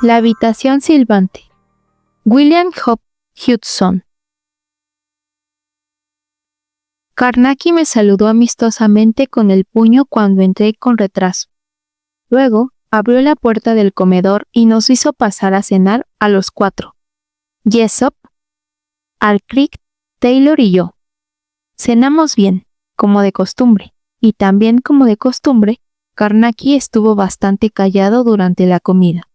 La habitación silbante. William Hope Hudson. Carnacki me saludó amistosamente con el puño cuando entré con retraso. Luego abrió la puerta del comedor y nos hizo pasar a cenar a los 4. Jessop, Alcrick, Taylor y yo. Cenamos bien, como de costumbre, y también como de costumbre, Carnacki estuvo bastante callado durante la comida.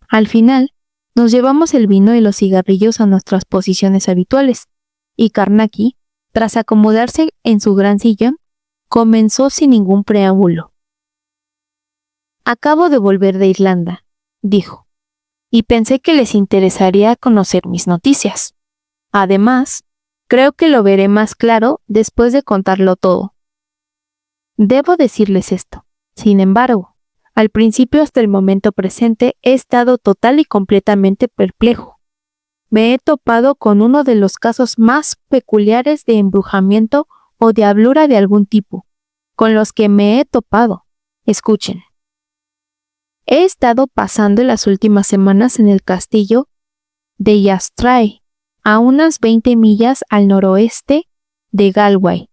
Al final, nos llevamos el vino y los cigarrillos a nuestras posiciones habituales, y Carnacki, tras acomodarse en su gran sillón, comenzó sin ningún preámbulo. Acabo de volver de Irlanda, dijo, y pensé que les interesaría conocer mis noticias. Además, creo que lo veré más claro después de contarlo todo. Debo decirles esto, sin embargo, al principio hasta el momento presente he estado total y completamente perplejo. Me he topado con uno de los casos más peculiares de embrujamiento o diablura de algún tipo, con los que me he topado. Escuchen. He estado pasando las últimas semanas en el castillo de Yastrae, a unas 20 millas al noroeste de Galway.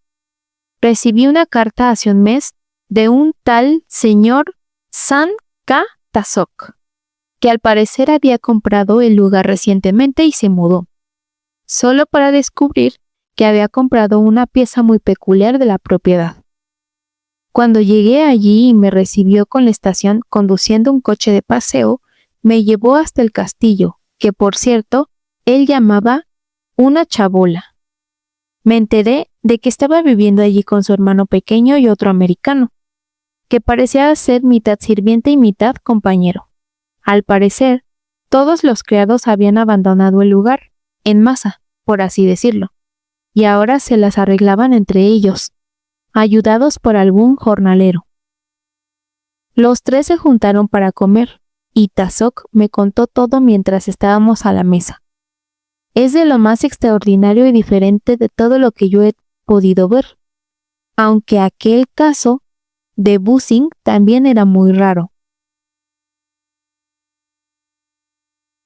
Recibí una carta hace un mes de un tal señor San K. Tasok, que al parecer había comprado el lugar recientemente y se mudó, solo para descubrir que había comprado una pieza muy peculiar de la propiedad. Cuando llegué allí y me recibió con la estación conduciendo un coche de paseo, me llevó hasta el castillo, que por cierto, él llamaba una chabola. Me enteré de que estaba viviendo allí con su hermano pequeño y otro americano, que parecía ser mitad sirviente y mitad compañero. Al parecer, todos los criados habían abandonado el lugar, en masa, por así decirlo, y ahora se las arreglaban entre ellos, ayudados por algún jornalero. Los 3 se juntaron para comer, y Tasok me contó todo mientras estábamos a la mesa. Es de lo más extraordinario y diferente de todo lo que yo he podido ver, aunque aquel caso de Bussing también era muy raro.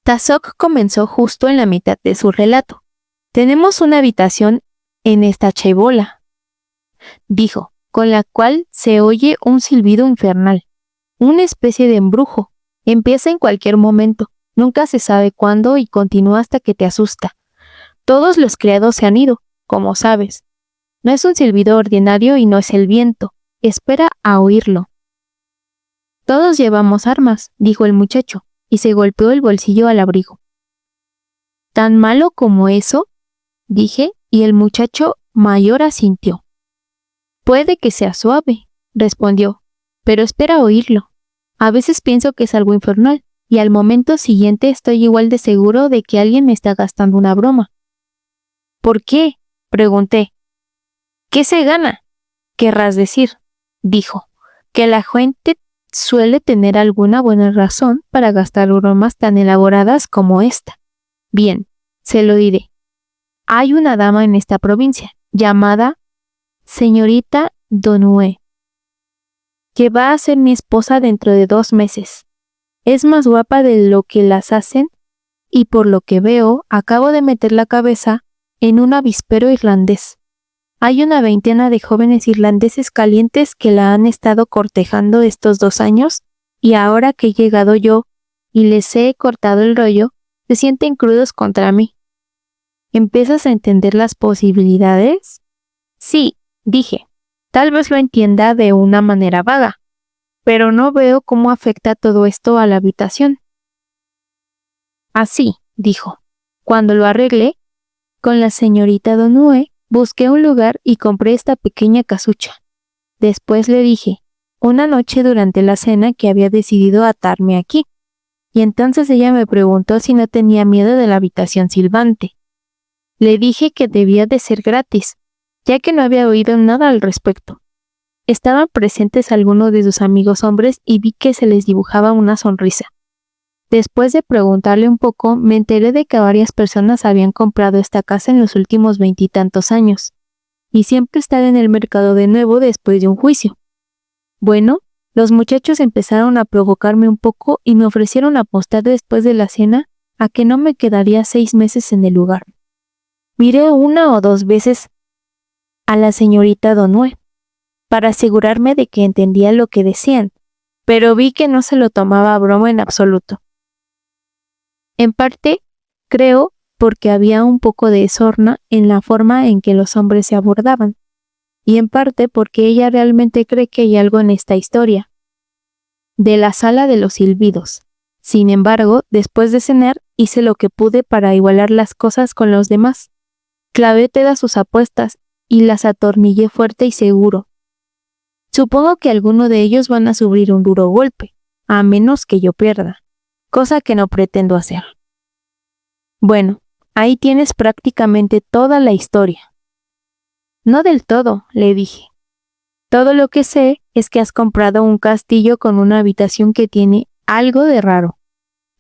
Tasok comenzó justo en la mitad de su relato. Tenemos una habitación en esta chabola, dijo, con la cual se oye un silbido infernal, una especie de embrujo. Empieza en cualquier momento, nunca se sabe cuándo y continúa hasta que te asusta. Todos los criados se han ido, como sabes. No es un silbido ordinario y no es el viento. Espera a oírlo. Todos llevamos armas, dijo el muchacho, y se golpeó el bolsillo al abrigo. ¿Tan malo como eso?, dije, y el muchacho mayor asintió. Puede que sea suave, respondió, pero espera a oírlo. A veces pienso que es algo infernal, y al momento siguiente estoy igual de seguro de que alguien me está gastando una broma. ¿Por qué?, pregunté. ¿Qué se gana?, querrás decir, dijo, que la gente suele tener alguna buena razón para gastar bromas tan elaboradas como esta. Bien, se lo diré. Hay una dama en esta provincia, llamada señorita Donue, que va a ser mi esposa dentro de 2 meses. Es más guapa de lo que las hacen y por lo que veo acabo de meter la cabeza en un avispero irlandés. Hay una 20 de jóvenes irlandeses calientes que la han estado cortejando estos 2 años y ahora que he llegado yo y les he cortado el rollo, se sienten crudos contra mí. ¿Empiezas a entender las posibilidades? Sí, dije. Tal vez lo entienda de una manera vaga, pero no veo cómo afecta todo esto a la habitación. Así, dijo. Cuando lo arreglé, con la señorita Donue, busqué un lugar y compré esta pequeña casucha. Después le dije, una noche durante la cena, que había decidido atarme aquí, y entonces ella me preguntó si no tenía miedo de la habitación silbante. Le dije que debía de ser gratis, ya que no había oído nada al respecto. Estaban presentes algunos de sus amigos hombres y vi que se les dibujaba una sonrisa. Después de preguntarle un poco, me enteré de que varias personas habían comprado esta casa en los últimos 20 y tantos años, y siempre están en el mercado de nuevo después de un juicio. Bueno, los muchachos empezaron a provocarme un poco y me ofrecieron apostar después de la cena a que no me quedaría 6 meses en el lugar. Miré 1 o 2 veces a la señorita Donue para asegurarme de que entendía lo que decían, pero vi que no se lo tomaba a broma en absoluto. En parte, creo, porque había un poco de sorna en la forma en que los hombres se abordaban, y en parte porque ella realmente cree que hay algo en esta historia. De la sala de los silbidos. Sin embargo, después de cenar, hice lo que pude para igualar las cosas con los demás. Clavé todas sus apuestas y las atornillé fuerte y seguro. Supongo que alguno de ellos van a sufrir un duro golpe, a menos que yo pierda, cosa que no pretendo hacer. Bueno, ahí tienes prácticamente toda la historia. No del todo, le dije. Todo lo que sé es que has comprado un castillo con una habitación que tiene algo de raro,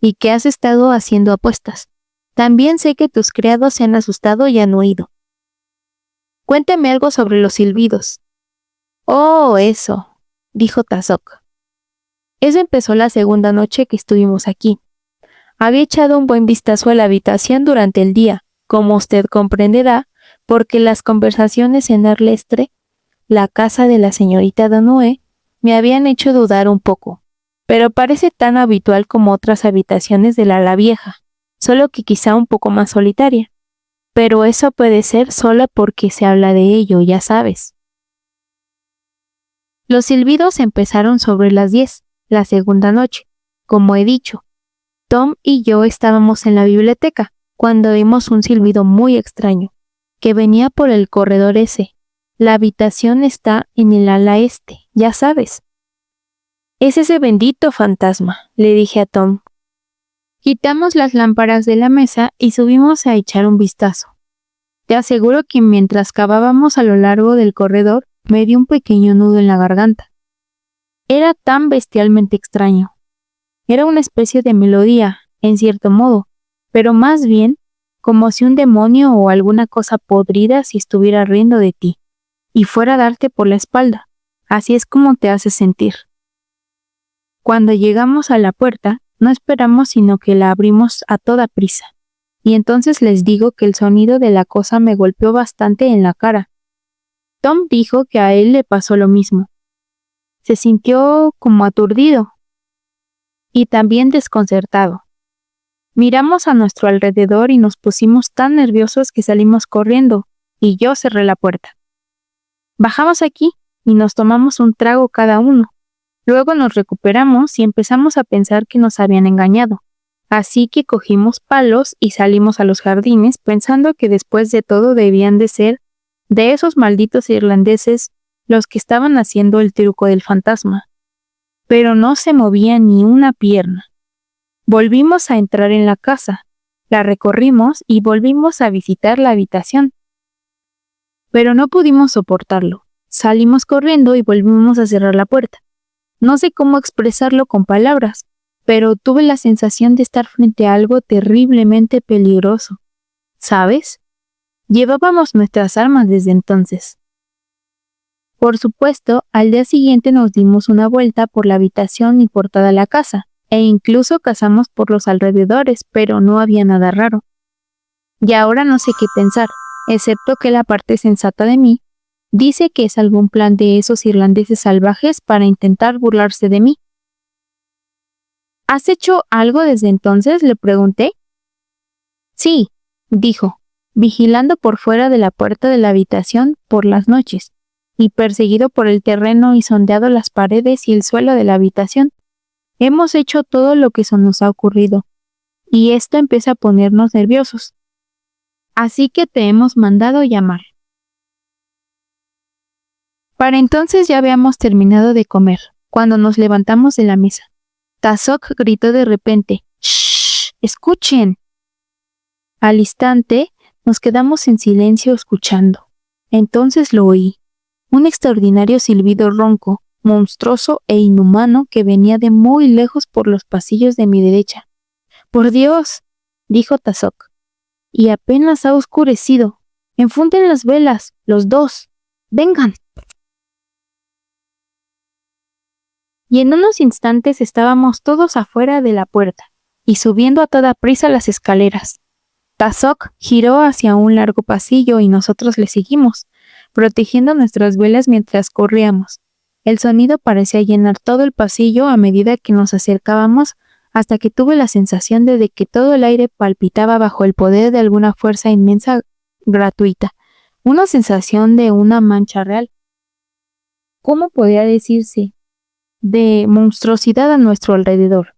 y que has estado haciendo apuestas. También sé que tus criados se han asustado y han huido. Cuéntame algo sobre los silbidos. Oh, eso, dijo Tazok. Eso empezó la segunda noche que estuvimos aquí. Había echado un buen vistazo a la habitación durante el día, como usted comprenderá, porque las conversaciones en Arlestre, la casa de la señorita Donue, me habían hecho dudar un poco, pero parece tan habitual como otras habitaciones de la ala vieja, solo que quizá un poco más solitaria. Pero eso puede ser solo porque se habla de ello, ya sabes. Los silbidos empezaron sobre las 10, la segunda noche. Como he dicho, Tom y yo estábamos en la biblioteca cuando vimos un silbido muy extraño, que venía por el corredor ese. La habitación está en el ala este, ya sabes. Es ese bendito fantasma, le dije a Tom. Quitamos las lámparas de la mesa y subimos a echar un vistazo. Te aseguro que mientras cavábamos a lo largo del corredor, me dio un pequeño nudo en la garganta. Era tan bestialmente extraño. Era una especie de melodía, en cierto modo, pero más bien como si un demonio o alguna cosa podrida se estuviera riendo de ti y fuera a darte por la espalda. Así es como te hace sentir. Cuando llegamos a la puerta, no esperamos sino que la abrimos a toda prisa, y entonces les digo que el sonido de la cosa me golpeó bastante en la cara. Tom dijo que a él le pasó lo mismo. Se sintió como aturdido y también desconcertado. Miramos a nuestro alrededor y nos pusimos tan nerviosos que salimos corriendo, y yo cerré la puerta. Bajamos aquí y nos tomamos un trago cada uno. Luego nos recuperamos y empezamos a pensar que nos habían engañado. Así que cogimos palos y salimos a los jardines pensando que después de todo debían de ser de esos malditos irlandeses los que estaban haciendo el truco del fantasma. Pero no se movía ni una pierna. Volvimos a entrar en la casa, la recorrimos y volvimos a visitar la habitación. Pero no pudimos soportarlo. Salimos corriendo y volvimos a cerrar la puerta. No sé cómo expresarlo con palabras, pero tuve la sensación de estar frente a algo terriblemente peligroso. ¿Sabes? Llevábamos nuestras armas desde entonces. Por supuesto, al día siguiente nos dimos una vuelta por la habitación y por toda la casa, e incluso cazamos por los alrededores, pero no había nada raro. Y ahora no sé qué pensar, excepto que la parte sensata de mí dice que es algún plan de esos irlandeses salvajes para intentar burlarse de mí. ¿Has hecho algo desde entonces?, le pregunté. Sí, dijo, vigilando por fuera de la puerta de la habitación por las noches, y perseguido por el terreno y sondeado las paredes y el suelo de la habitación. Hemos hecho todo lo que se nos ha ocurrido, y esto empieza a ponernos nerviosos. Así que te hemos mandado llamar. Para entonces ya habíamos terminado de comer, cuando nos levantamos de la mesa. Tazok gritó de repente, ¡shh! ¡Escuchen! Al instante, nos quedamos en silencio escuchando. Entonces lo oí. Un extraordinario silbido ronco, monstruoso e inhumano que venía de muy lejos por los pasillos de mi derecha. Por Dios, dijo Tazok, y apenas ha oscurecido. Enfunden las velas, los dos. Vengan. Y en unos instantes estábamos todos afuera de la puerta y subiendo a toda prisa las escaleras. Tazok giró hacia un largo pasillo y nosotros le seguimos, protegiendo nuestras velas mientras corríamos. El sonido parecía llenar todo el pasillo a medida que nos acercábamos, hasta que tuve la sensación de que todo el aire palpitaba bajo el poder de alguna fuerza inmensa gratuita, una sensación de una mancha real. ¿Cómo podría decirse? De monstruosidad a nuestro alrededor.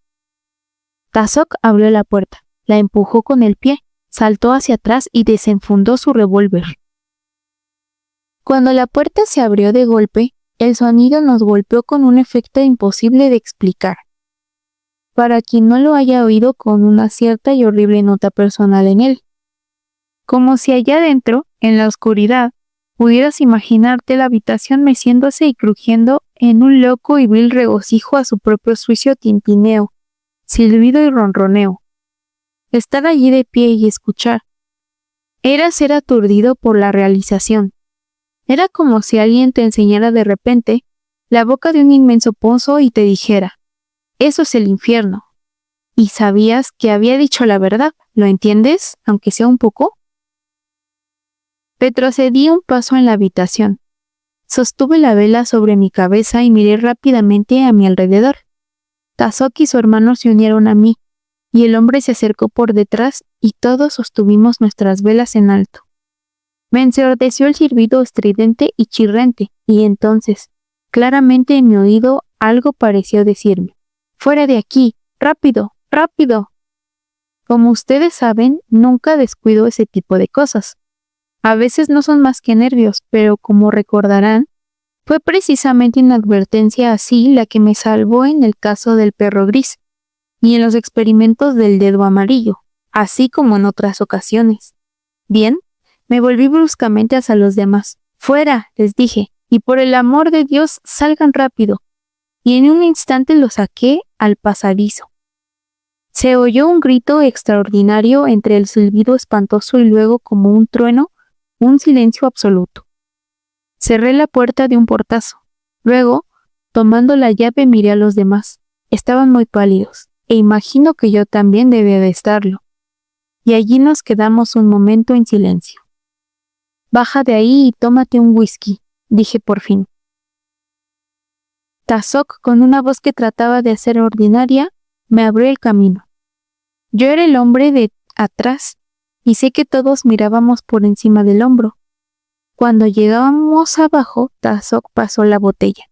Tazok abrió la puerta, la empujó con el pie, saltó hacia atrás y desenfundó su revólver. Cuando la puerta se abrió de golpe, el sonido nos golpeó con un efecto imposible de explicar. Para quien no lo haya oído, con una cierta y horrible nota personal en él. Como si allá adentro, en la oscuridad, pudieras imaginarte la habitación meciéndose y crujiendo en un loco y vil regocijo a su propio sucio tintineo, silbido y ronroneo. Estar allí de pie y escuchar. Era ser aturdido por la realización. Era como si alguien te enseñara de repente la boca de un inmenso pozo y te dijera, eso es el infierno. Y sabías que había dicho la verdad, ¿lo entiendes? Aunque sea un poco. Retrocedí un paso en la habitación. Sostuve la vela sobre mi cabeza y miré rápidamente a mi alrededor. Tazok y su hermano se unieron a mí, y el hombre se acercó por detrás y todos sostuvimos nuestras velas en alto. Me ensordeció el silbido estridente y chirrente, y entonces, claramente en mi oído, algo pareció decirme, ¡fuera de aquí! ¡Rápido! ¡Rápido! Como ustedes saben, nunca descuido ese tipo de cosas. A veces no son más que nervios, pero como recordarán, fue precisamente una advertencia así la que me salvó en el caso del perro gris y en los experimentos del dedo amarillo, así como en otras ocasiones. Bien, me volví bruscamente hacia los demás. ¡Fuera!, les dije, y por el amor de Dios, salgan rápido. Y en un instante los saqué al pasadizo. Se oyó un grito extraordinario entre el silbido espantoso y luego, como un trueno, un silencio absoluto. Cerré la puerta de un portazo. Luego, tomando la llave, miré a los demás. Estaban muy pálidos, e imagino que yo también debía de estarlo. Y allí nos quedamos un momento en silencio. Baja de ahí y tómate un whisky, dije por fin. Tazok, con una voz que trataba de hacer ordinaria, me abrió el camino. Yo era el hombre de atrás, y sé que todos mirábamos por encima del hombro. Cuando llegábamos abajo, Tazok pasó la botella.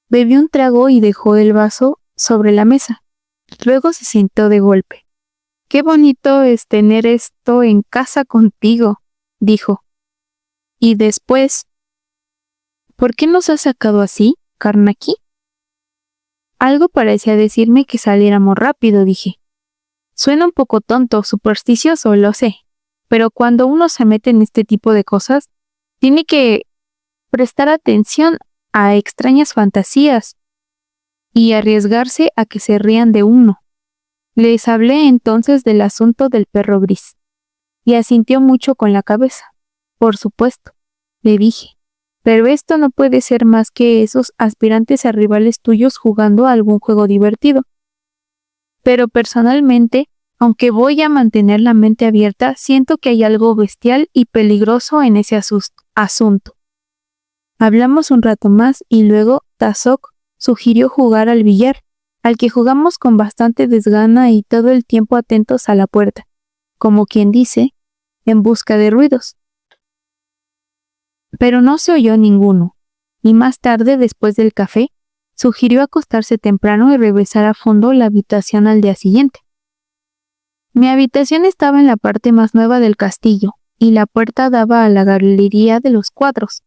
Bebió un trago y dejó el vaso sobre la mesa. Luego se sentó de golpe. «Qué bonito es tener esto en casa contigo», dijo. Y después, «¿Por qué nos has sacado así, Carnacki?» Algo parecía decirme que saliéramos rápido, dije. Suena un poco tonto, supersticioso, lo sé, pero cuando uno se mete en este tipo de cosas, tiene que prestar atención a extrañas fantasías y arriesgarse a que se rían de uno. Les hablé entonces del asunto del perro gris, y asintió mucho con la cabeza. Por supuesto, le dije, pero esto no puede ser más que esos aspirantes a rivales tuyos jugando a algún juego divertido. Pero personalmente, aunque voy a mantener la mente abierta, siento que hay algo bestial y peligroso en ese asunto. Hablamos un rato más y luego Tazok sugirió jugar al billar, al que jugamos con bastante desgana y todo el tiempo atentos a la puerta, como quien dice, en busca de ruidos. Pero no se oyó ninguno, y más tarde, después del café, sugirió acostarse temprano y revisar a fondo la habitación al día siguiente. Mi habitación estaba en la parte más nueva del castillo, y la puerta daba a la galería de los cuadros.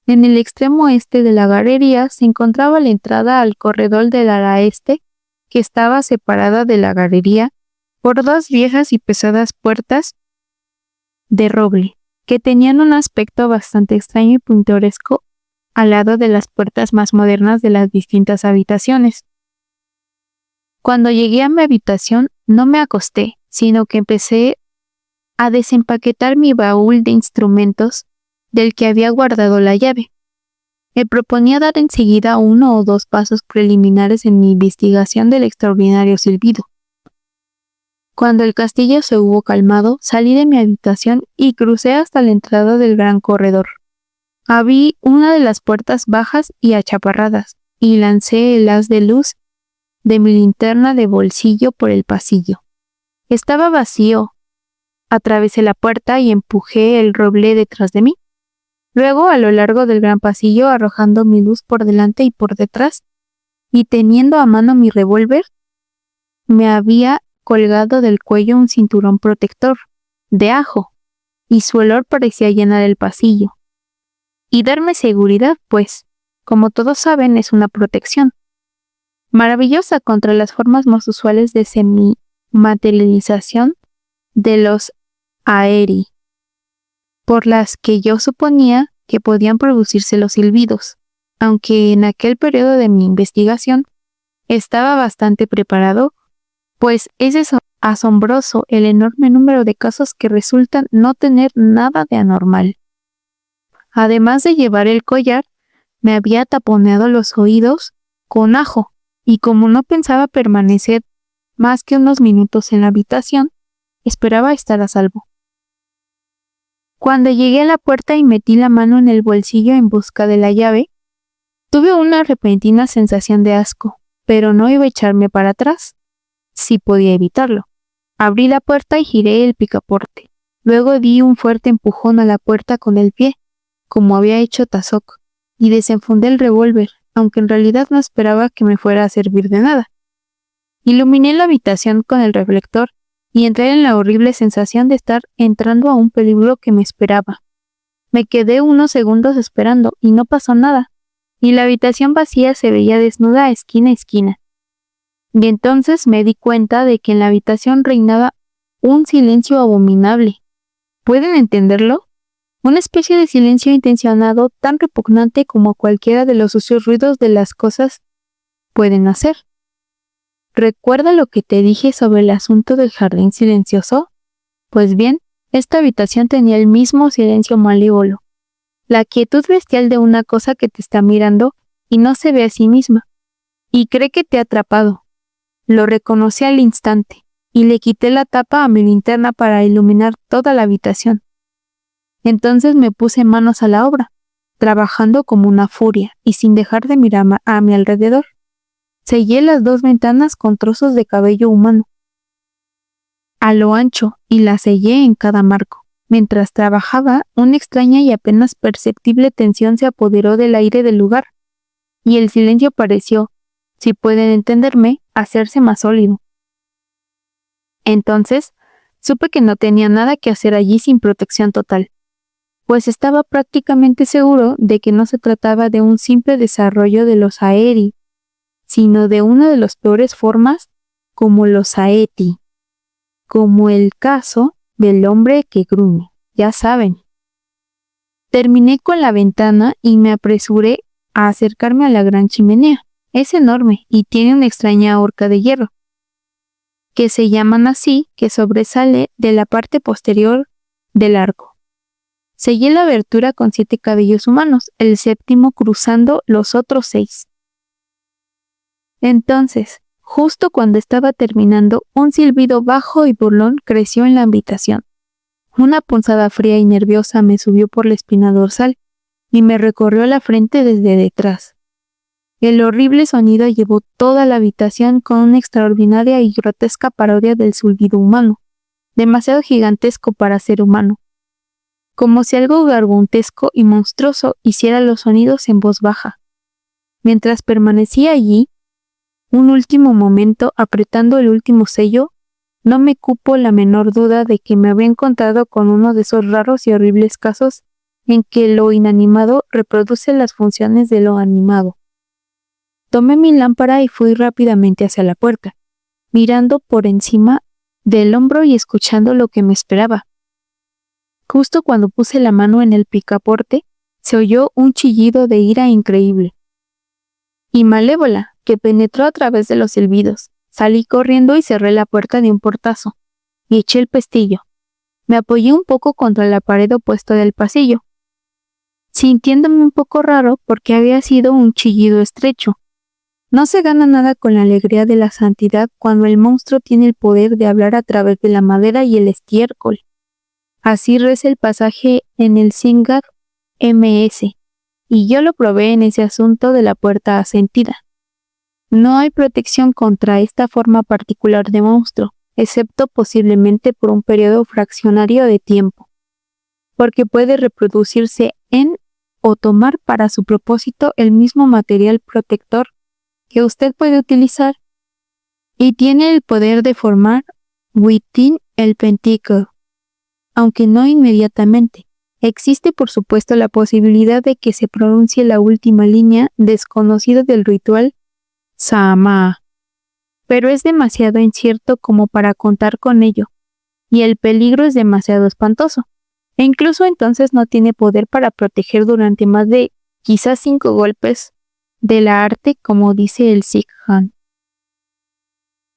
En el extremo este de la galería se encontraba la entrada al corredor del ala este, que estaba separada de la galería por dos viejas y pesadas puertas de roble, que tenían un aspecto bastante extraño y pintoresco al lado de las puertas más modernas de las distintas habitaciones. Cuando llegué a mi habitación, no me acosté, sino que empecé a desempaquetar mi baúl de instrumentos del que había guardado la llave. Me proponía dar enseguida 1 o 2 pasos preliminares en mi investigación del extraordinario silbido. Cuando el castillo se hubo calmado, salí de mi habitación y crucé hasta la entrada del gran corredor. Abrí una de las puertas bajas y achaparradas y lancé el haz de luz de mi linterna de bolsillo por el pasillo. Estaba vacío. Atravesé la puerta y empujé el roble detrás de mí. Luego, a lo largo del gran pasillo, arrojando mi luz por delante y por detrás, y teniendo a mano mi revólver, me había colgado del cuello un cinturón protector, de ajo, y su olor parecía llenar el pasillo. Y darme seguridad, pues, como todos saben, es una protección maravillosa contra las formas más usuales de semi-materialización de los aeri, por las que yo suponía que podían producirse los silbidos, aunque en aquel periodo de mi investigación estaba bastante preparado, pues es asombroso el enorme número de casos que resultan no tener nada de anormal. Además de llevar el collar, me había taponeado los oídos con ajo, y como no pensaba permanecer más que unos minutos en la habitación, esperaba estar a salvo. Cuando llegué a la puerta y metí la mano en el bolsillo en busca de la llave, tuve una repentina sensación de asco, pero no iba a echarme para atrás. Sí podía evitarlo. Abrí la puerta y giré el picaporte. Luego di un fuerte empujón a la puerta con el pie, como había hecho Tazok, y desenfundé el revólver, aunque en realidad no esperaba que me fuera a servir de nada. Iluminé la habitación con el reflector y entré en la horrible sensación de estar entrando a un peligro que me esperaba. Me quedé unos segundos esperando y no pasó nada, y la habitación vacía se veía desnuda a esquina. Y entonces me di cuenta de que en la habitación reinaba un silencio abominable. ¿Pueden entenderlo? Una especie de silencio intencionado tan repugnante como cualquiera de los sucios ruidos de las cosas pueden hacer. ¿Recuerda lo que te dije sobre el asunto del jardín silencioso? Pues bien, esta habitación tenía el mismo silencio malévolo, la quietud bestial de una cosa que te está mirando y no se ve a sí misma, y cree que te ha atrapado. Lo reconocí al instante, y le quité la tapa a mi linterna para iluminar toda la habitación. Entonces me puse manos a la obra, trabajando como una furia y sin dejar de mirar a mi alrededor. Sellé las 2 ventanas con trozos de cabello humano a lo ancho y las sellé en cada marco. Mientras trabajaba, una extraña y apenas perceptible tensión se apoderó del aire del lugar, y el silencio pareció, si pueden entenderme, hacerse más sólido. Entonces, supe que no tenía nada que hacer allí sin protección total, pues estaba prácticamente seguro de que no se trataba de un simple desarrollo de los aeri, sino de una de las peores formas, como los aeti, como el caso del hombre que gruñe, ya saben. Terminé con la ventana y me apresuré a acercarme a la gran chimenea. Es enorme y tiene una extraña horca de hierro, que se llaman así, que sobresale de la parte posterior del arco. Sellé la abertura con 7 cabellos humanos, el 7º cruzando los otros 6. Entonces, justo cuando estaba terminando, un silbido bajo y burlón creció en la habitación. Una punzada fría y nerviosa me subió por la espina dorsal y me recorrió la frente desde detrás. El horrible sonido llevó toda la habitación con una extraordinaria y grotesca parodia del silbido humano, demasiado gigantesco para ser humano, como si algo garbuntesco y monstruoso hiciera los sonidos en voz baja. Mientras permanecía allí, un último momento apretando el último sello, no me cupo la menor duda de que me había encontrado con uno de esos raros y horribles casos en que lo inanimado reproduce las funciones de lo animado. Tomé mi lámpara y fui rápidamente hacia la puerta, mirando por encima del hombro y escuchando lo que me esperaba. Justo cuando puse la mano en el picaporte, se oyó un chillido de ira increíble y malévola que penetró a través de los silbidos Salí corriendo y cerré la puerta de un portazo, y eché el pestillo. Me apoyé un poco contra la pared opuesta del pasillo, sintiéndome un poco raro porque había sido un chillido estrecho. No se gana nada con la alegría de la santidad cuando el monstruo tiene el poder de hablar a través de la madera y el estiércol. Así reza el pasaje en el Singad MS, y yo lo probé en ese asunto de la puerta asentida. No hay protección contra esta forma particular de monstruo, excepto posiblemente por un periodo fraccionario de tiempo, porque puede reproducirse en o tomar para su propósito el mismo material protector que usted puede utilizar, y tiene el poder de formar within el pentacle, aunque no inmediatamente. Existe por supuesto la posibilidad de que se pronuncie la última línea desconocida del ritual Saamaa, pero es demasiado incierto como para contar con ello, y el peligro es demasiado espantoso, e incluso entonces no tiene poder para proteger durante más de quizás 5 golpes de la arte, como dice el Sikh-Han.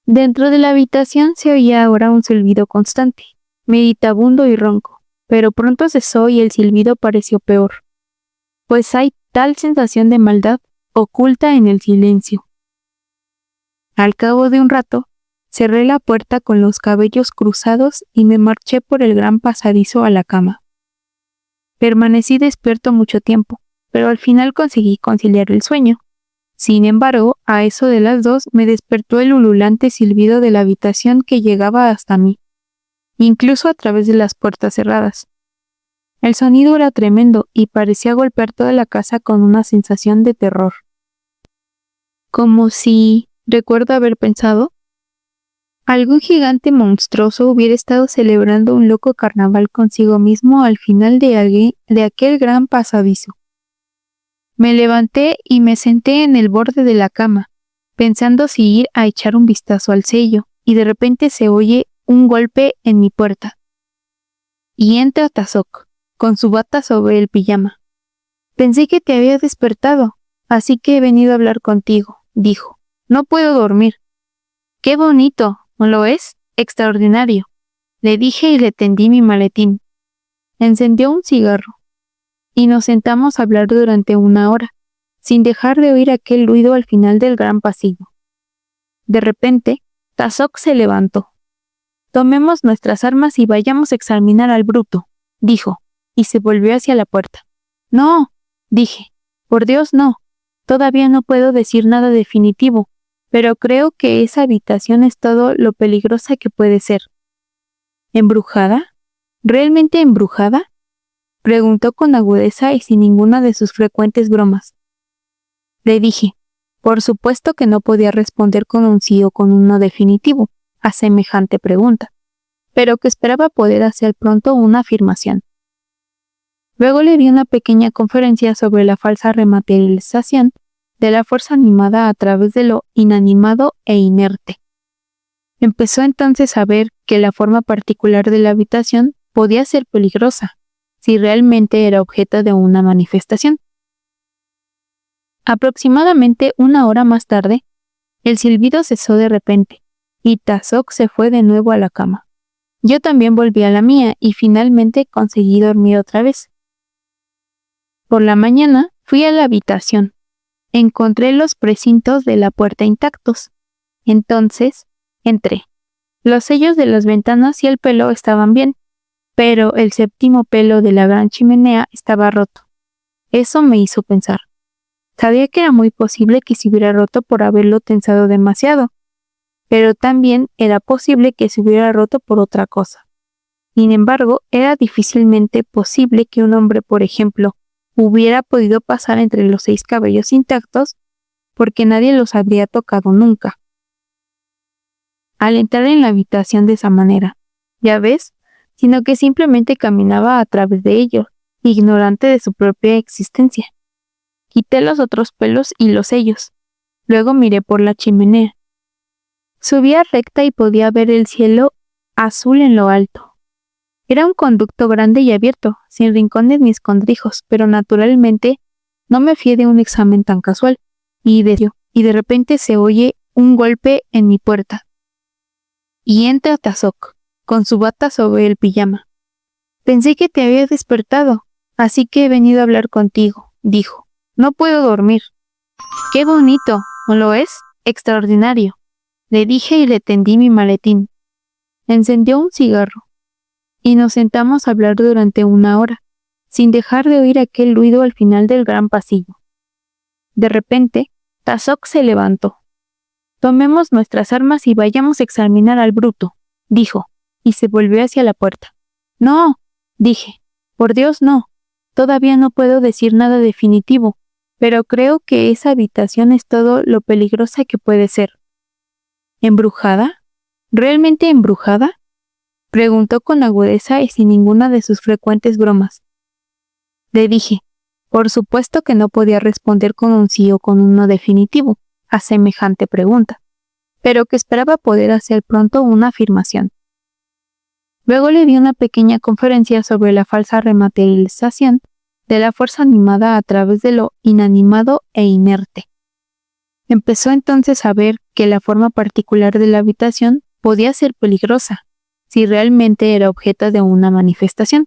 Dentro de la habitación se oía ahora un silbido constante, meditabundo y ronco, pero pronto cesó y el silbido pareció peor, pues hay tal sensación de maldad oculta en el silencio. Al cabo de un rato, cerré la puerta con los cabellos cruzados y me marché por el gran pasadizo a la cama. Permanecí despierto mucho tiempo, pero al final conseguí conciliar el sueño. Sin embargo, a eso de las 2 me despertó el ululante silbido de la habitación que llegaba hasta mí, incluso a través de las puertas cerradas. El sonido era tremendo y parecía golpear toda la casa con una sensación de terror. Como si, recuerdo haber pensado, algún gigante monstruoso hubiera estado celebrando un loco carnaval consigo mismo al final de aquel gran pasadizo. Me levanté y me senté en el borde de la cama, pensando si ir a echar un vistazo al sello, y de repente se oye un golpe en mi puerta. Y entra Tazok, con su bata sobre el pijama. Pensé que te había despertado, así que he venido a hablar contigo, dijo. No puedo dormir. ¡Qué bonito! ¿No lo es? Extraordinario. Le dije y le tendí mi maletín. Encendió un cigarro, y nos sentamos a hablar durante 1 hora, sin dejar de oír aquel ruido al final del gran pasillo. De repente, Tazok se levantó. Tomemos nuestras armas y vayamos a examinar al bruto, dijo, y se volvió hacia la puerta. No, dije, por Dios no, todavía no puedo decir nada definitivo, pero creo que esa habitación es todo lo peligrosa que puede ser. ¿Embrujada? ¿Realmente embrujada?, preguntó con agudeza y sin ninguna de sus frecuentes bromas. Le dije, por supuesto que no podía responder con un sí o con un no definitivo a semejante pregunta, pero que esperaba poder hacer pronto una afirmación. Luego le di una pequeña conferencia sobre la falsa rematerialización de la fuerza animada a través de lo inanimado e inerte. Empezó entonces a ver que la forma particular de la habitación podía ser peligrosa, si realmente era objeto de una manifestación. Aproximadamente 1 hora más tarde, el silbido cesó de repente, y Tazok se fue de nuevo a la cama. Yo también volví a la mía y finalmente conseguí dormir otra vez. Por la mañana fui a la habitación. Encontré los precintos de la puerta intactos. Entonces, entré. Los sellos de las ventanas y el pelo estaban bien, pero el 7º pelo de la gran chimenea estaba roto. Eso me hizo pensar. Sabía que era muy posible que se hubiera roto por haberlo tensado demasiado, pero también era posible que se hubiera roto por otra cosa. Sin embargo, era difícilmente posible que un hombre, por ejemplo, hubiera podido pasar entre los 6 cabellos intactos porque nadie los habría tocado nunca. Al entrar en la habitación de esa manera, ya ves, sino que simplemente caminaba a través de ellos, ignorante de su propia existencia. Quité los otros pelos y los sellos. Luego miré por la chimenea. Subía recta y podía ver el cielo azul en lo alto. Era un conducto grande y abierto, sin rincones ni escondrijos, pero naturalmente no me fié de un examen tan casual, y de repente se oye un golpe en mi puerta. Y entra Tazok, con su bata sobre el pijama. Pensé que te habías despertado, así que he venido a hablar contigo, dijo. No puedo dormir. Qué bonito, ¿no lo es? Extraordinario, le dije y le tendí mi maletín. Encendió un cigarro, y nos sentamos a hablar durante 1 hora, sin dejar de oír aquel ruido al final del gran pasillo. De repente, Tazok se levantó. Tomemos nuestras armas y vayamos a examinar al bruto, dijo, y se volvió hacia la puerta. No, dije, por Dios no, todavía no puedo decir nada definitivo, pero creo que esa habitación es todo lo peligrosa que puede ser. ¿Embrujada? ¿Realmente embrujada? Preguntó con agudeza y sin ninguna de sus frecuentes bromas. Le dije, por supuesto que no podía responder con un sí o con un no definitivo a semejante pregunta, pero que esperaba poder hacer pronto una afirmación. Luego le di una pequeña conferencia sobre la falsa rematerialización de la fuerza animada a través de lo inanimado e inerte. Empezó entonces a ver que la forma particular de la habitación podía ser peligrosa, si realmente era objeto de una manifestación.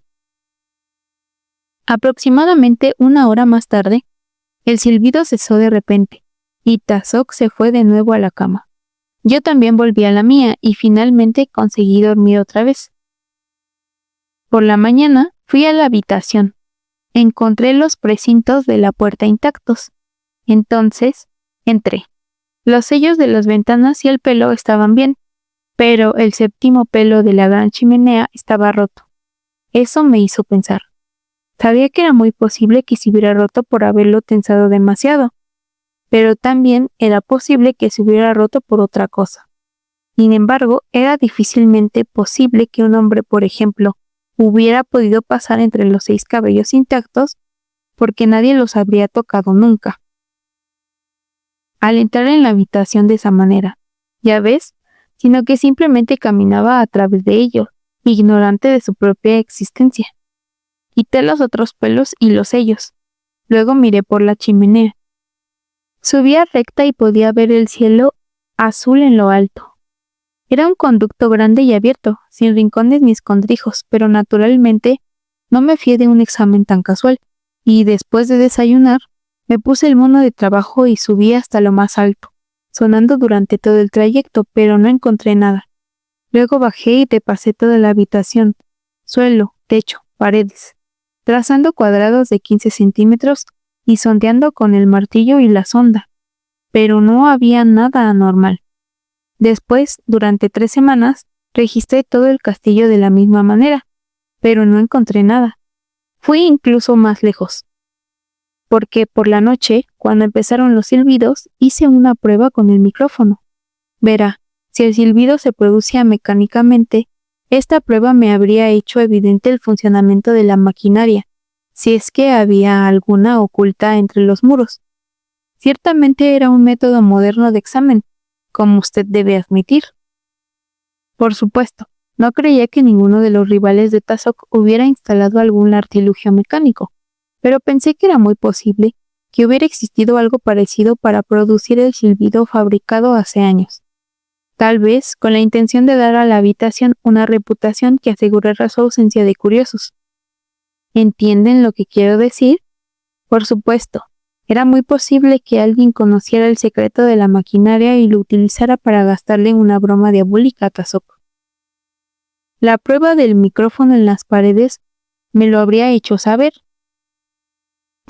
Aproximadamente 1 hora más tarde, el silbido cesó de repente, y Tazok se fue de nuevo a la cama. Yo también volví a la mía y finalmente conseguí dormir otra vez. Por la mañana fui a la habitación. Encontré los precintos de la puerta intactos. Entonces, entré. Los sellos de las ventanas y el pelo estaban bien, pero el séptimo pelo de la gran chimenea estaba roto. Eso me hizo pensar. Sabía que era muy posible que se hubiera roto por haberlo tensado demasiado, pero también era posible que se hubiera roto por otra cosa. Sin embargo, era difícilmente posible que un hombre, por ejemplo, hubiera podido pasar entre los 6 cabellos intactos porque nadie los habría tocado nunca. Al entrar en la habitación de esa manera, ya ves, sino que simplemente caminaba a través de ellos, ignorante de su propia existencia. Quité los otros pelos y los sellos. Luego miré por la chimenea. Subía recta y podía ver el cielo azul en lo alto. Era un conducto grande y abierto, sin rincones ni escondrijos, pero naturalmente no me fié de un examen tan casual, y después de desayunar, me puse el mono de trabajo y subí hasta lo más alto, sonando durante todo el trayecto, pero no encontré nada. Luego bajé y repasé toda la habitación, suelo, techo, paredes, trazando cuadrados de 15 centímetros y sondeando con el martillo y la sonda, pero no había nada anormal. Después, durante 3 semanas, registré todo el castillo de la misma manera, pero no encontré nada. Fui incluso más lejos, porque por la noche, cuando empezaron los silbidos, hice una prueba con el micrófono. Verá, si el silbido se producía mecánicamente, esta prueba me habría hecho evidente el funcionamiento de la maquinaria, si es que había alguna oculta entre los muros. Ciertamente era un método moderno de examen, como usted debe admitir. Por supuesto, no creía que ninguno de los rivales de Tazok hubiera instalado algún artilugio mecánico, pero pensé que era muy posible que hubiera existido algo parecido para producir el silbido fabricado hace años. Tal vez con la intención de dar a la habitación una reputación que asegurara su ausencia de curiosos. ¿Entienden lo que quiero decir? Por supuesto, era muy posible que alguien conociera el secreto de la maquinaria y lo utilizara para gastarle una broma diabólica a Tazok. La prueba del micrófono en las paredes me lo habría hecho saber,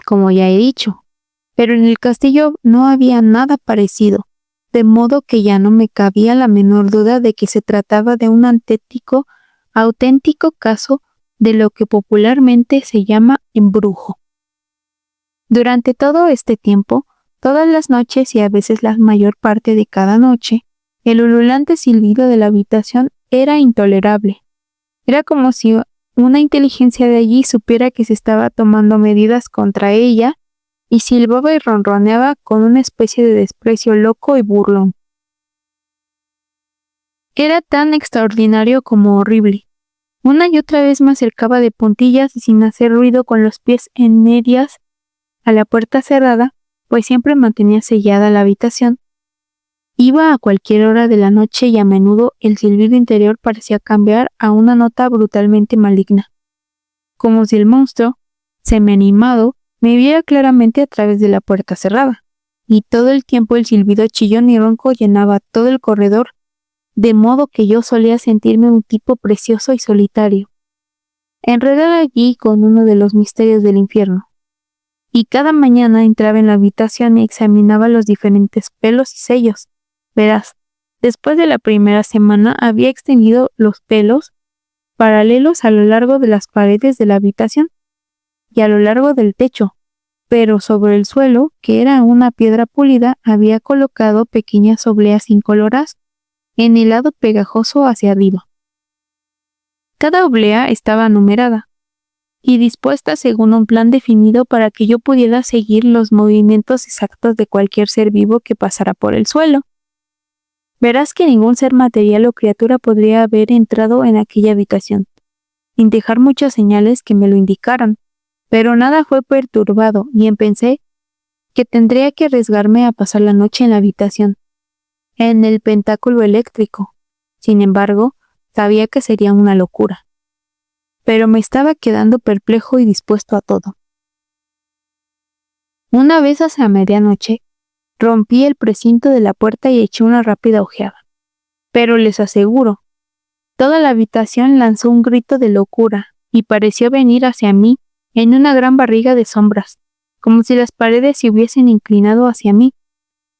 como ya he dicho, pero en el castillo no había nada parecido, de modo que ya no me cabía la menor duda de que se trataba de un auténtico caso de lo que popularmente se llama embrujo. Durante todo este tiempo, todas las noches y a veces la mayor parte de cada noche, el ululante silbido de la habitación era intolerable. Era como si una inteligencia de allí supiera que se estaba tomando medidas contra ella y silbaba y ronroneaba con una especie de desprecio loco y burlón. Era tan extraordinario como horrible. Una y otra vez me acercaba de puntillas y sin hacer ruido con los pies en medias a la puerta cerrada, pues siempre mantenía sellada la habitación, Iba a cualquier hora de la noche y a menudo el silbido interior parecía cambiar a una nota brutalmente maligna, como si el monstruo, semi-animado, me viera claramente a través de la puerta cerrada, y todo el tiempo el silbido chillón y ronco llenaba todo el corredor, de modo que yo solía sentirme un tipo precioso y solitario, enredado allí con uno de los misterios del infierno. Y cada mañana entraba en la habitación y examinaba los diferentes pelos y sellos. Verás, después de la primera semana había extendido los pelos paralelos a lo largo de las paredes de la habitación y a lo largo del techo, pero sobre el suelo, que era una piedra pulida, había colocado pequeñas obleas incoloras en hilado pegajoso hacia arriba. Cada oblea estaba numerada y dispuesta según un plan definido para que yo pudiera seguir los movimientos exactos de cualquier ser vivo que pasara por el suelo. Verás que ningún ser material o criatura podría haber entrado en aquella habitación, sin dejar muchas señales que me lo indicaran, pero nada fue perturbado, y pensé que tendría que arriesgarme a pasar la noche en la habitación, en el pentáculo eléctrico. Sin embargo, sabía que sería una locura, pero me estaba quedando perplejo y dispuesto a todo. Una vez hacia medianoche, rompí el precinto de la puerta y eché una rápida ojeada. Pero les aseguro, toda la habitación lanzó un grito de locura y pareció venir hacia mí en una gran barriga de sombras, como si las paredes se hubiesen inclinado hacia mí.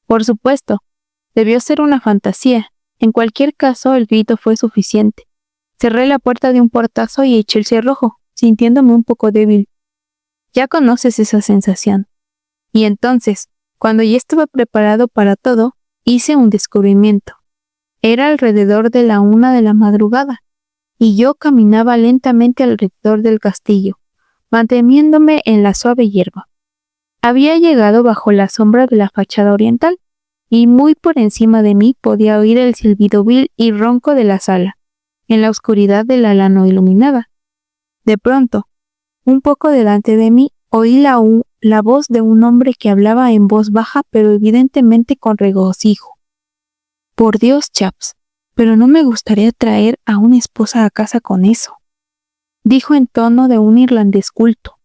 Por supuesto, debió ser una fantasía. En cualquier caso, el grito fue suficiente. Cerré la puerta de un portazo y eché el cerrojo, sintiéndome un poco débil. Ya conoces esa sensación. Y entonces, cuando ya estaba preparado para todo, hice un descubrimiento. Era alrededor de la 1 de la madrugada, y yo caminaba lentamente alrededor del castillo, manteniéndome en la suave hierba. Había llegado bajo la sombra de la fachada oriental, y muy por encima de mí podía oír el silbido vil y ronco de la sala, en la oscuridad de la ala no iluminada. De pronto, un poco delante de mí, oí la voz de un hombre que hablaba en voz baja pero evidentemente con regocijo. Por Dios, Chaps, pero no me gustaría traer a una esposa a casa con eso, dijo en tono de un irlandés culto.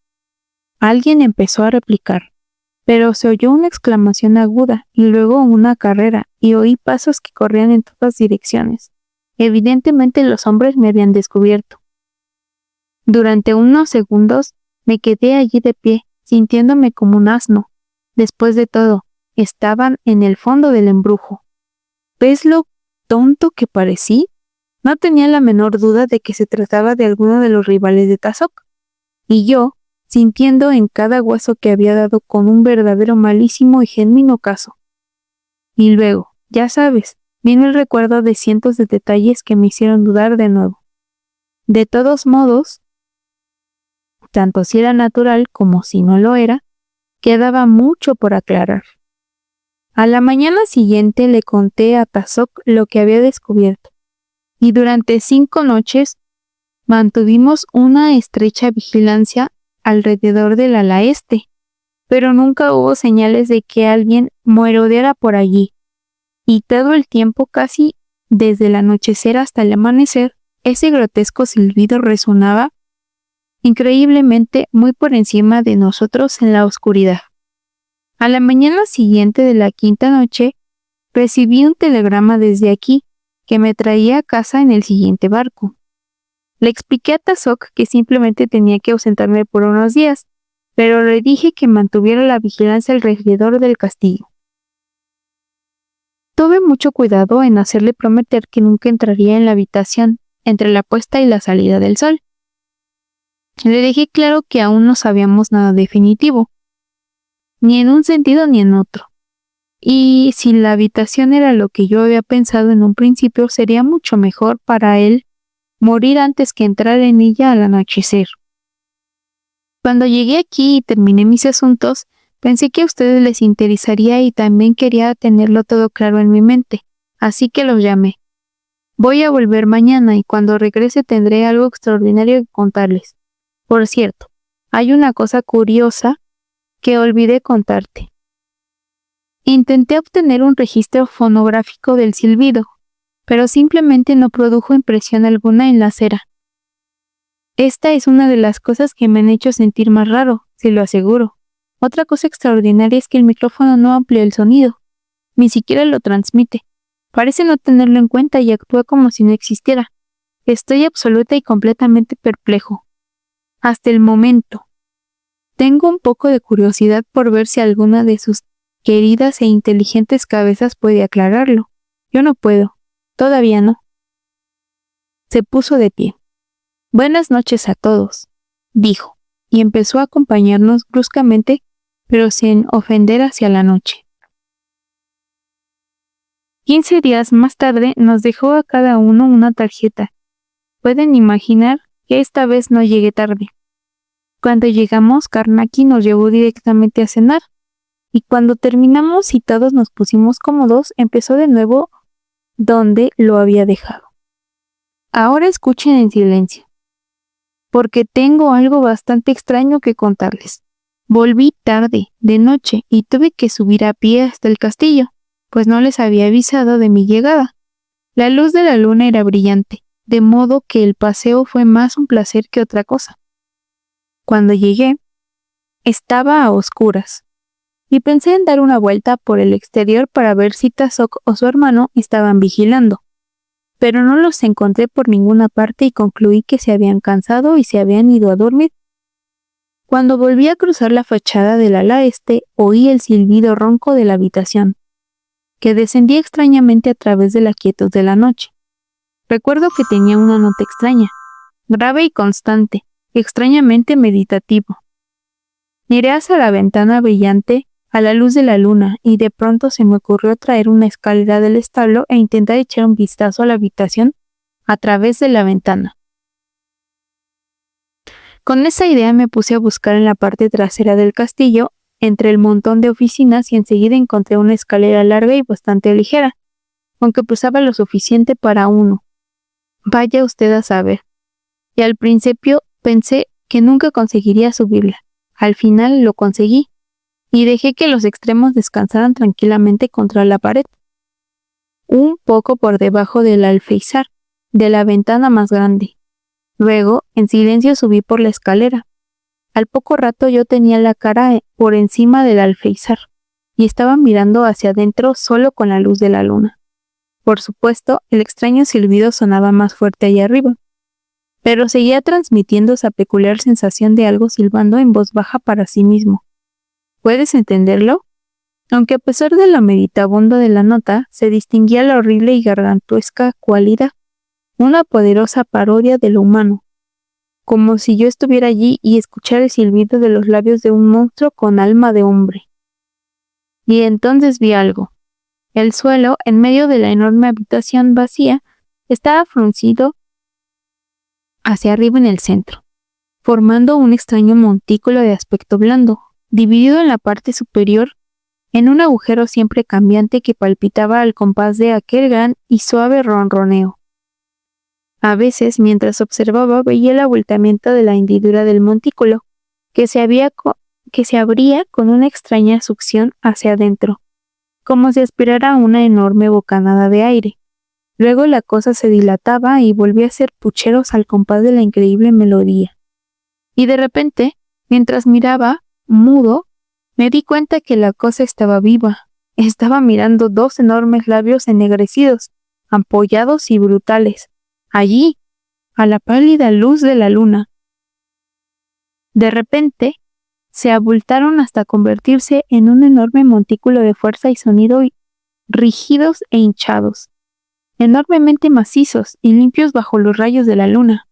Alguien empezó a replicar, pero se oyó una exclamación aguda y luego una carrera y oí pasos que corrían en todas direcciones. Evidentemente los hombres me habían descubierto. Durante unos segundos me quedé allí de pie, sintiéndome como un asno. Después de todo, estaban en el fondo del embrujo. ¿Ves lo tonto que parecí? No tenía la menor duda de que se trataba de alguno de los rivales de Tazok. Y yo, sintiendo en cada hueso que había dado con un verdadero malísimo y genuino caso. Y luego, ya sabes, vino el recuerdo de cientos de detalles que me hicieron dudar de nuevo. De todos modos, tanto si era natural como si no lo era, quedaba mucho por aclarar. A la mañana siguiente le conté a Tazok lo que había descubierto, y durante 5 noches mantuvimos una estrecha vigilancia alrededor del ala este, pero nunca hubo señales de que alguien merodeara por allí, y todo el tiempo, casi desde el anochecer hasta el amanecer, ese grotesco silbido resonaba increíblemente muy por encima de nosotros en la oscuridad. A la mañana siguiente de la 5ª noche, recibí un telegrama desde aquí que me traía a casa en el siguiente barco. Le expliqué a Tazok que simplemente tenía que ausentarme por unos días, pero le dije que mantuviera la vigilancia alrededor del castillo. Tuve mucho cuidado en hacerle prometer que nunca entraría en la habitación entre la puesta y la salida del sol. Le dejé claro que aún no sabíamos nada definitivo, ni en un sentido ni en otro. Y si la habitación era lo que yo había pensado en un principio, sería mucho mejor para él morir antes que entrar en ella al anochecer. Cuando llegué aquí y terminé mis asuntos, pensé que a ustedes les interesaría y también quería tenerlo todo claro en mi mente, así que los llamé. Voy a volver mañana y cuando regrese tendré algo extraordinario que contarles. Por cierto, hay una cosa curiosa que olvidé contarte. Intenté obtener un registro fonográfico del silbido, pero simplemente no produjo impresión alguna en la acera. Esta es una de las cosas que me han hecho sentir más raro, se lo aseguro. Otra cosa extraordinaria es que el micrófono no amplía el sonido, ni siquiera lo transmite. Parece no tenerlo en cuenta y actúa como si no existiera. Estoy absoluta y completamente perplejo. Hasta el momento. Tengo un poco de curiosidad por ver si alguna de sus queridas e inteligentes cabezas puede aclararlo. Yo no puedo. Todavía no. Se puso de pie. Buenas noches a todos, dijo, y empezó a acompañarnos bruscamente, pero sin ofender hacia la noche. 15 días más tarde nos dejó a cada uno una tarjeta. Pueden imaginar que esta vez no llegué tarde. Cuando llegamos, Carnacki nos llevó directamente a cenar, y cuando terminamos y todos nos pusimos cómodos, empezó de nuevo donde lo había dejado. Ahora escuchen en silencio, porque tengo algo bastante extraño que contarles. Volví tarde, de noche, y tuve que subir a pie hasta el castillo, pues no les había avisado de mi llegada. La luz de la luna era brillante, de modo que el paseo fue más un placer que otra cosa. Cuando llegué, estaba a oscuras, y pensé en dar una vuelta por el exterior para ver si Tazok o su hermano estaban vigilando, pero no los encontré por ninguna parte y concluí que se habían cansado y se habían ido a dormir. Cuando volví a cruzar la fachada del ala este, oí el silbido ronco de la habitación, que descendía extrañamente a través de la quietud de la noche. Recuerdo que tenía una nota extraña, grave y constante, extrañamente meditativo. Miré hacia la ventana brillante a la luz de la luna y de pronto se me ocurrió traer una escalera del establo e intentar echar un vistazo a la habitación a través de la ventana. Con esa idea me puse a buscar en la parte trasera del castillo, entre el montón de oficinas, y enseguida encontré una escalera larga y bastante ligera, aunque pesaba lo suficiente para uno. Vaya usted a saber. Y al principio pensé que nunca conseguiría subirla. Al final lo conseguí, y dejé que los extremos descansaran tranquilamente contra la pared, un poco por debajo del alféizar de la ventana más grande. Luego, en silencio subí por la escalera. Al poco rato yo tenía la cara por encima del alféizar, y estaba mirando hacia adentro solo con la luz de la luna. Por supuesto, el extraño silbido sonaba más fuerte allá arriba, pero seguía transmitiendo esa peculiar sensación de algo silbando en voz baja para sí mismo. ¿Puedes entenderlo? Aunque a pesar de lo meditabundo de la nota, se distinguía la horrible y gargantuesca cualidad, una poderosa parodia de lo humano, como si yo estuviera allí y escuchara el silbido de los labios de un monstruo con alma de hombre. Y entonces vi algo. El suelo, en medio de la enorme habitación vacía, estaba fruncido hacia arriba en el centro, formando un extraño montículo de aspecto blando, dividido en la parte superior en un agujero siempre cambiante que palpitaba al compás de aquel gran y suave ronroneo. A veces, mientras observaba, veía el abultamiento de la hendidura del montículo, que se abría con una extraña succión hacia adentro, como si aspirara una enorme bocanada de aire. Luego la cosa se dilataba y volvía a ser pucheros al compás de la increíble melodía. Y de repente, mientras miraba, mudo, me di cuenta que la cosa estaba viva. Estaba mirando dos enormes labios ennegrecidos, ampollados y brutales, allí, a la pálida luz de la luna. De repente, se abultaron hasta convertirse en un enorme montículo de fuerza y sonido rígidos e hinchados, enormemente macizos y limpios bajo los rayos de la luna,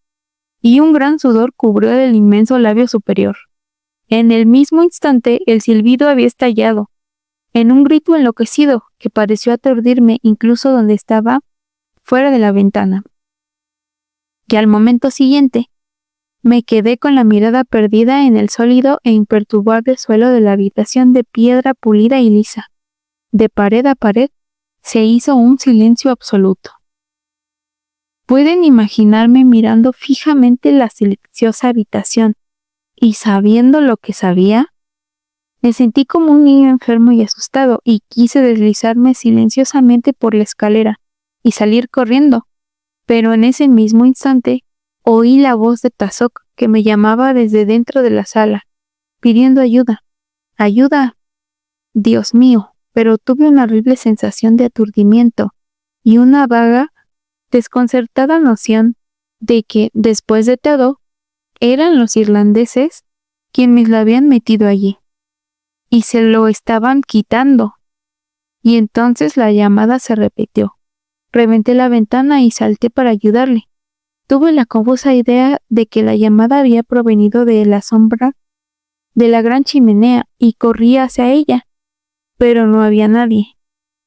y un gran sudor cubrió el inmenso labio superior. En el mismo instante el silbido había estallado, en un grito enloquecido que pareció aturdirme incluso donde estaba, fuera de la ventana. Y al momento siguiente, me quedé con la mirada perdida en el sólido e imperturbable suelo de la habitación de piedra pulida y lisa. De pared a pared se hizo un silencio absoluto. Pueden imaginarme mirando fijamente la silenciosa habitación y sabiendo lo que sabía. Me sentí como un niño enfermo y asustado y quise deslizarme silenciosamente por la escalera y salir corriendo, pero en ese mismo instante oí la voz de Tazok que me llamaba desde dentro de la sala, pidiendo ayuda. ¡Ayuda! Dios mío, pero tuve una horrible sensación de aturdimiento y una vaga, desconcertada noción de que, después de todo, eran los irlandeses quienes la habían metido allí, y se lo estaban quitando. Y entonces la llamada se repitió. Reventé la ventana y salté para ayudarle. Tuve la confusa idea de que la llamada había provenido de la sombra de la gran chimenea y corrí hacia ella, pero no había nadie.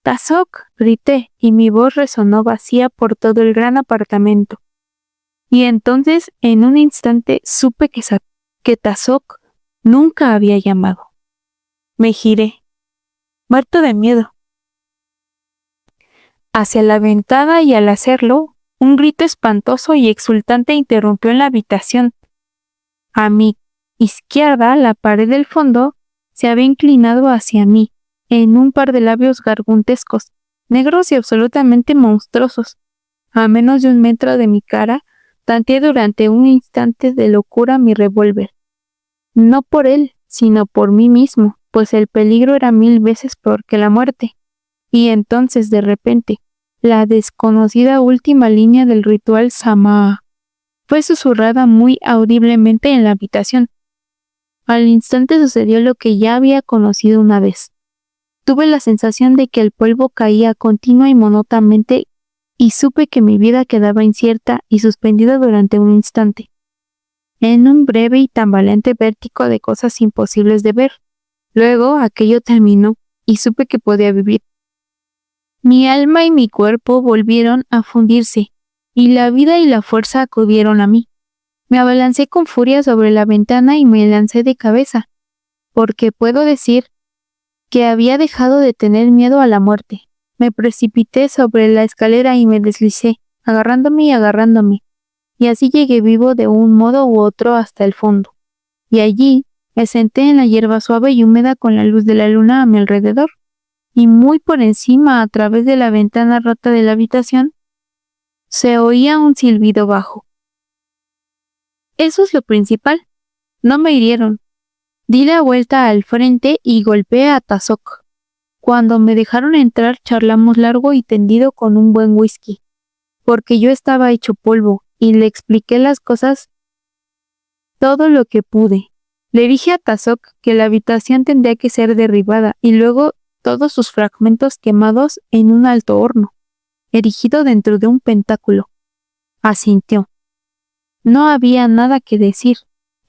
¡Tazok! Grité, y mi voz resonó vacía por todo el gran apartamento. Y entonces, en un instante, supe que Tazok nunca había llamado. Me giré, muerto de miedo, hacia la ventana, y al hacerlo, un grito espantoso y exultante interrumpió en la habitación. A mi izquierda, la pared del fondo se había inclinado hacia mí, en un par de labios garguntescos, negros y absolutamente monstruosos. A menos de 1 metro de mi cara, tanteé durante un instante de locura mi revólver. No por él, sino por mí mismo, pues el peligro era 1000 veces peor que la muerte. Y entonces, de repente, la desconocida última línea del ritual Samaa fue susurrada muy audiblemente en la habitación. Al instante sucedió lo que ya había conocido una vez. Tuve la sensación de que el polvo caía continua y monótonamente, y supe que mi vida quedaba incierta y suspendida durante un instante, en un breve y tambaleante vértigo de cosas imposibles de ver. Luego aquello terminó, y supe que podía vivir. Mi alma y mi cuerpo volvieron a fundirse, y la vida y la fuerza acudieron a mí. Me abalancé con furia sobre la ventana y me lancé de cabeza, porque puedo decir que había dejado de tener miedo a la muerte. Me precipité sobre la escalera y me deslicé, agarrándome, y así llegué vivo de un modo u otro hasta el fondo. Y allí me senté en la hierba suave y húmeda con la luz de la luna a mi alrededor, y muy por encima, a través de la ventana rota de la habitación, se oía un silbido bajo. Eso es lo principal. No me hirieron. Di la vuelta al frente y golpeé a Tazok. Cuando me dejaron entrar, charlamos largo y tendido con un buen whisky, porque yo estaba hecho polvo, y le expliqué las cosas todo lo que pude. Le dije a Tazok que la habitación tendría que ser derribada y luego todos sus fragmentos quemados en un alto horno, erigido dentro de un pentáculo. Asintió. No había nada que decir.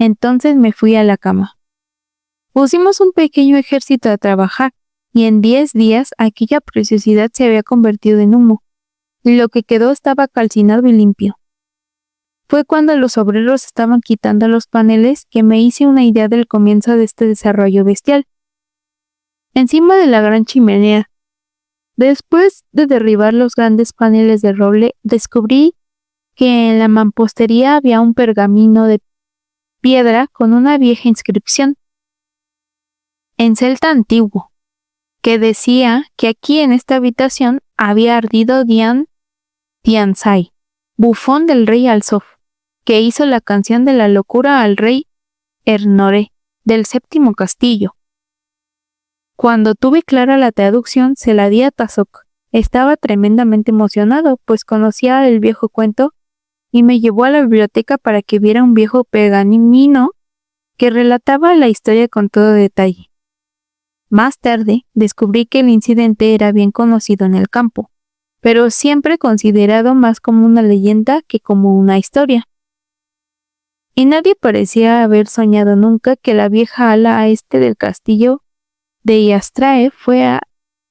Entonces me fui a la cama. Pusimos un pequeño ejército a trabajar, y en 10 días aquella preciosidad se había convertido en humo, y lo que quedó estaba calcinado y limpio. Fue cuando los obreros estaban quitando los paneles que me hice una idea del comienzo de este desarrollo bestial. Encima de la gran chimenea, después de derribar los grandes paneles de roble, descubrí que en la mampostería había un pergamino de piedra con una vieja inscripción, en celta antiguo, que decía que aquí en esta habitación había ardido Dian Tiansai, bufón del rey Alsof, que hizo la canción de la locura al rey Ernore del 7º castillo. Cuando tuve clara la traducción, se la di a Tazok. Estaba tremendamente emocionado, pues conocía el viejo cuento, y me llevó a la biblioteca para que viera un viejo pergamino que relataba la historia con todo detalle. Más tarde, descubrí que el incidente era bien conocido en el campo, pero siempre considerado más como una leyenda que como una historia. Y nadie parecía haber soñado nunca que la vieja ala este del castillo de Yastrae fuera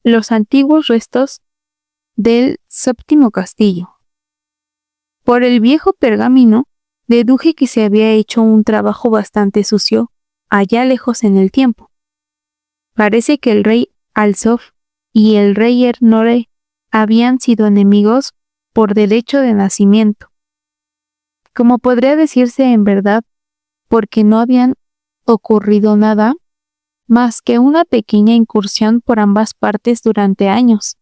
los antiguos restos del 7º castillo. Por el viejo pergamino, deduje que se había hecho un trabajo bastante sucio, allá lejos en el tiempo. Parece que el rey Alsof y el rey Ernore habían sido enemigos por derecho de nacimiento. Como podría decirse en verdad, porque no habían ocurrido nada más que una pequeña incursión por ambas partes durante años,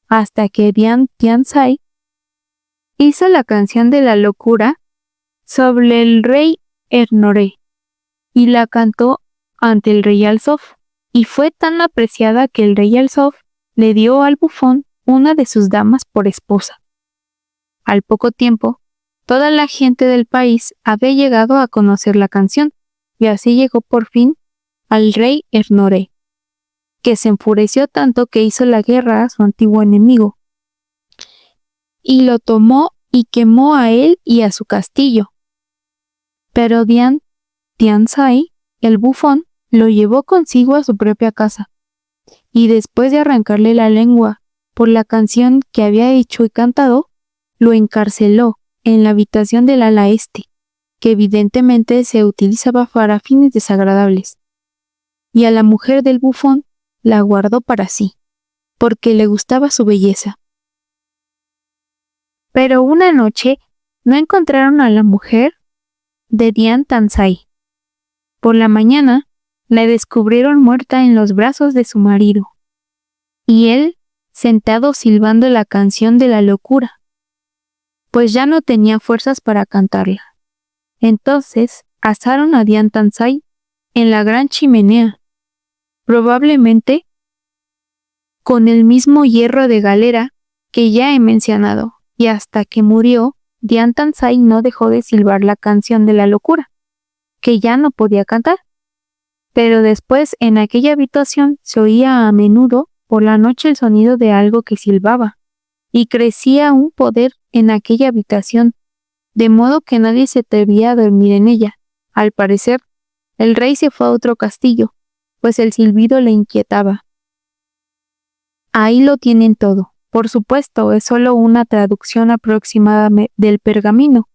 hasta que Dian Tianzai hizo la canción de la locura sobre el rey Ernore y la cantó ante el rey Alsof, y fue tan apreciada que el rey Alsof le dio al bufón una de sus damas por esposa. Al poco tiempo, toda la gente del país había llegado a conocer la canción, y así llegó por fin al rey Ernore, que se enfureció tanto que hizo la guerra a su antiguo enemigo, y lo tomó y quemó a él y a su castillo. Pero Dian Tianzai, el bufón, lo llevó consigo a su propia casa, y después de arrancarle la lengua por la canción que había hecho y cantado, lo encarceló en la habitación del ala este, que evidentemente se utilizaba para fines desagradables, y a la mujer del bufón la guardó para sí, porque le gustaba su belleza. Pero una noche no encontraron a la mujer de Dian Tianzai. Por la mañana la descubrieron muerta en los brazos de su marido, y él sentado silbando la canción de la locura, pues ya no tenía fuerzas para cantarla. Entonces asaron a Dian Tianzai en la gran chimenea, probablemente con el mismo hierro de galera que ya he mencionado, y hasta que murió, Dian Tianzai no dejó de silbar la canción de la locura, que ya no podía cantar. Pero después en aquella habitación se oía a menudo por la noche el sonido de algo que silbaba, y crecía un poder en aquella habitación, de modo que nadie se atrevía a dormir en ella. Al parecer, el rey se fue a otro castillo, pues el silbido le inquietaba. Ahí lo tienen todo. Por supuesto, es solo una traducción aproximada del pergamino,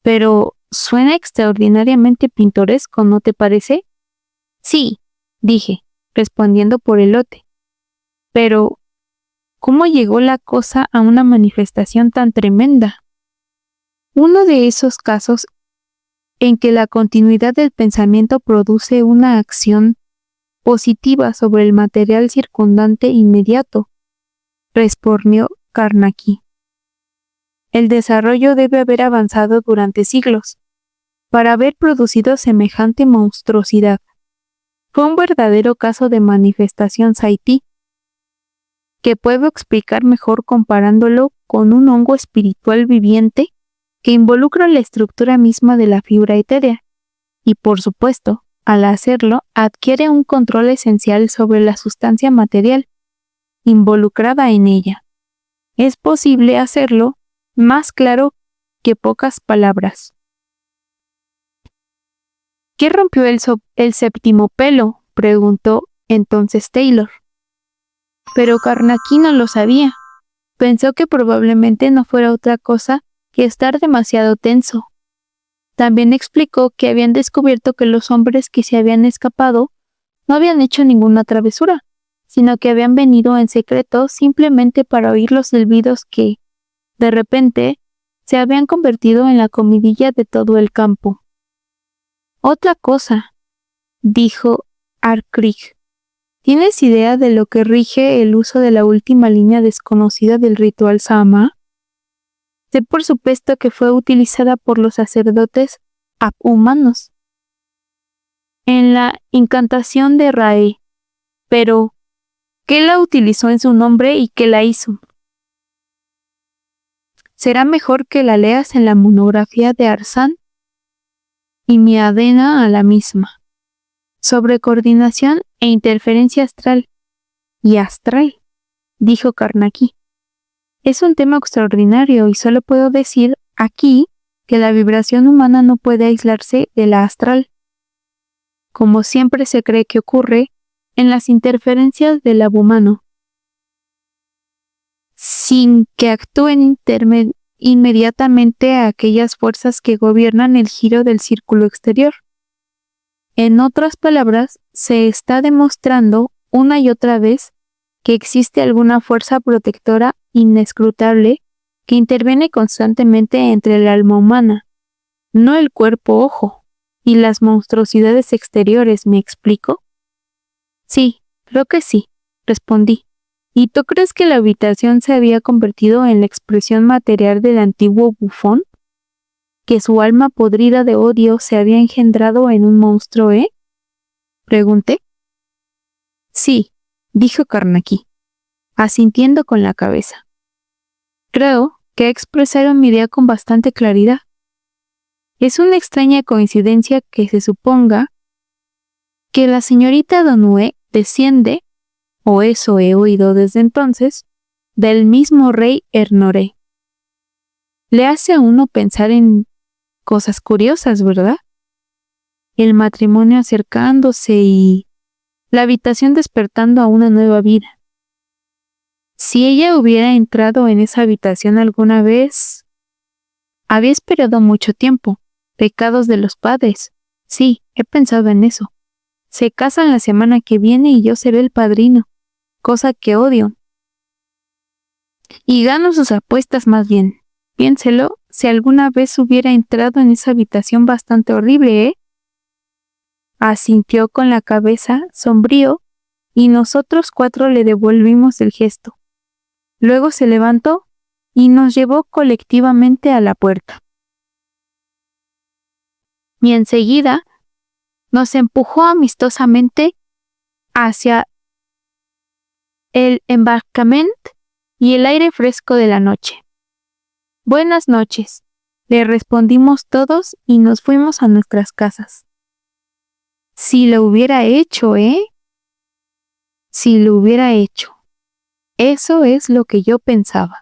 pero suena extraordinariamente pintoresco, ¿no te parece? Sí, dije, respondiendo por elote. Pero, ¿cómo llegó la cosa a una manifestación tan tremenda? Uno de esos casos en que la continuidad del pensamiento produce una acción positiva sobre el material circundante inmediato, respondió Carnacki. El desarrollo debe haber avanzado durante siglos para haber producido semejante monstruosidad. Fue un verdadero caso de manifestación Saiti, que puedo explicar mejor comparándolo con un hongo espiritual viviente que involucra la estructura misma de la fibra etérea, y por supuesto, al hacerlo, adquiere un control esencial sobre la sustancia material involucrada en ella. Es posible hacerlo más claro que pocas palabras. ¿Qué rompió el séptimo pelo?, preguntó entonces Taylor. Pero Carnacki no lo sabía. Pensó que probablemente no fuera otra cosa que estar demasiado tenso. También explicó que habían descubierto que los hombres que se habían escapado no habían hecho ninguna travesura, sino que habían venido en secreto simplemente para oír los silbidos que, de repente, se habían convertido en la comidilla de todo el campo. Otra cosa, dijo Arkrig. ¿Tienes idea de lo que rige el uso de la última línea desconocida del ritual Sama? Sé por supuesto que fue utilizada por los sacerdotes abhumanos en la incantación de Rae, pero ¿qué la utilizó en su nombre y qué la hizo? Será mejor que la leas en la monografía de Arzán y me adena a la misma, sobre coordinación e interferencia astral y astral, dijo Carnacki. Es un tema extraordinario y solo puedo decir aquí que la vibración humana no puede aislarse de la astral, como siempre se cree que ocurre en las interferencias del abhumano, sin que actúen inmediatamente a aquellas fuerzas que gobiernan el giro del círculo exterior. En otras palabras, se está demostrando una y otra vez que existe alguna fuerza protectora inescrutable que interviene constantemente entre el alma humana, no el cuerpo-ojo, y las monstruosidades exteriores, ¿me explico? Sí, creo que sí, respondí. ¿Y tú crees que la habitación se había convertido en la expresión material del antiguo bufón? ¿Que su alma podrida de odio se había engendrado en un monstruo, Pregunté. Sí, dijo Carnacki, asintiendo con la cabeza. Creo que expresaron mi idea con bastante claridad. Es una extraña coincidencia que se suponga que la señorita Donue desciende, o eso he oído desde entonces, del mismo rey Ernoré. Le hace a uno pensar en cosas curiosas, ¿verdad? El matrimonio acercándose y la habitación despertando a una nueva vida. Si ella hubiera entrado en esa habitación alguna vez... Había esperado mucho tiempo. Pecados de los padres. Sí, he pensado en eso. Se casan la semana que viene y yo seré el padrino, cosa que odio. Y gano sus apuestas más bien. Piénselo, si alguna vez hubiera entrado en esa habitación bastante horrible, Asintió con la cabeza, sombrío, y nosotros 4 le devolvimos el gesto. Luego se levantó y nos llevó colectivamente a la puerta. Y enseguida nos empujó amistosamente hacia el embarcament y el aire fresco de la noche. Buenas noches, le respondimos todos y nos fuimos a nuestras casas. Si lo hubiera hecho, Si lo hubiera hecho. Eso es lo que yo pensaba.